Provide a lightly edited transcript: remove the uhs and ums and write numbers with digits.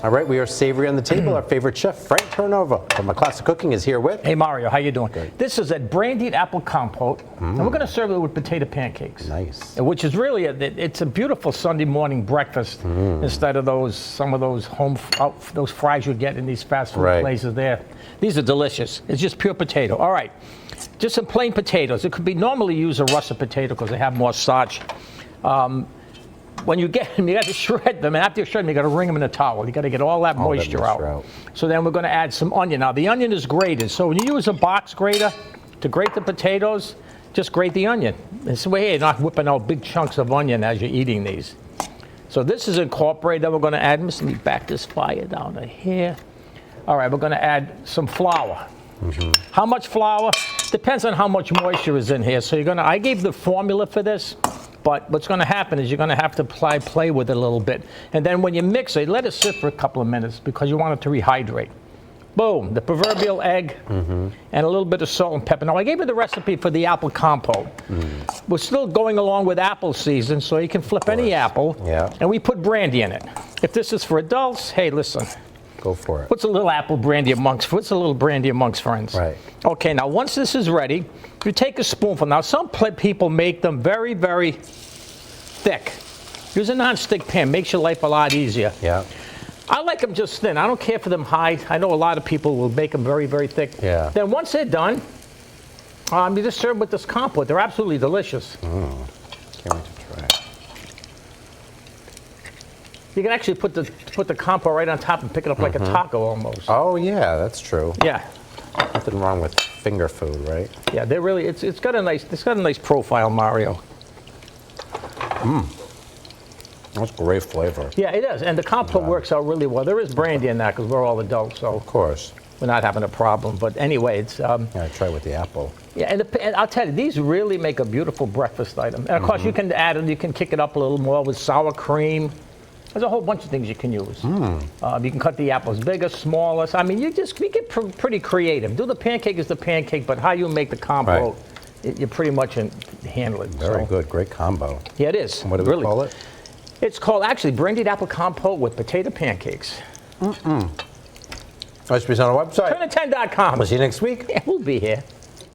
All right, we are savory on the table. Our favorite chef, Frank Terranova from A Classic Cooking, is here with. Hey Mario, how you doing? Good. This is a brandied apple compote, and we're going to serve it with potato pancakes. Nice. Which is really it's a beautiful Sunday morning breakfast instead of some of those those fries you get in these fast food places there. These are delicious. It's just pure potato. All right, just some plain potatoes. It could be normally use a russet potato because they have more starch. When you get them, you got to shred them, and after you shred them, you got to wring them in a towel. You got to get all that moisture out. So then we're going to add some onion. Now the onion is grated, so when you use a box grater to grate the potatoes, just grate the onion. This way you're not whipping out big chunks of onion as you're eating these. So this is incorporated. Then we're going to add, let me back this fire down to here. All right, we're going to add some flour. How much flour? Depends on how much moisture is in here. So you're going to, I gave the formula for this. But what's going to happen is you're going to have to play with it a little bit. And then when you mix it, let it sit for a couple of minutes because you want it to rehydrate. Boom, the proverbial egg and a little bit of salt and pepper. Now, I gave you the recipe for the apple compote. We're still going along with apple season, so you can flip any apple. Yeah. And we put brandy in it. If this is for adults, hey, listen. Go for it. What's a little apple brandy amongst friends? Right. Okay, now once this is ready, you take a spoonful. Now some people make them very, very thick. Use a non-stick pan. Makes your life a lot easier. Yeah. I like them just thin. I don't care for them high. I know a lot of people will make them very, very thick. Yeah. Then once they're done, you just serve with this compote. They're absolutely delicious. Can't wait to try it. You can actually put the compote right on top and pick it up like a taco almost. Oh yeah, that's true. Yeah. Nothing wrong with finger food, right? Yeah, they're really. It's got a nice profile, Mario. That's great flavor. Yeah, it is, and the compote works out really well. There is brandy in that because we're all adults, so of course we're not having a problem. But anyway, it's. Yeah, try it with the apple. Yeah, and I'll tell you, these really make a beautiful breakfast item. And of course, you can add it. You can kick it up a little more with sour cream. There's a whole bunch of things you can use. You can cut the apples bigger, smaller. I mean, you get pretty creative. Do the pancake as the pancake, but how you make the compote, you pretty much handle it. Very good. Great combo. Yeah, it is. And what do we call it? It's called, actually, brandied apple compote with potato pancakes. Recipes on our website. Turn10.com. We'll see you next week. Yeah, we'll be here.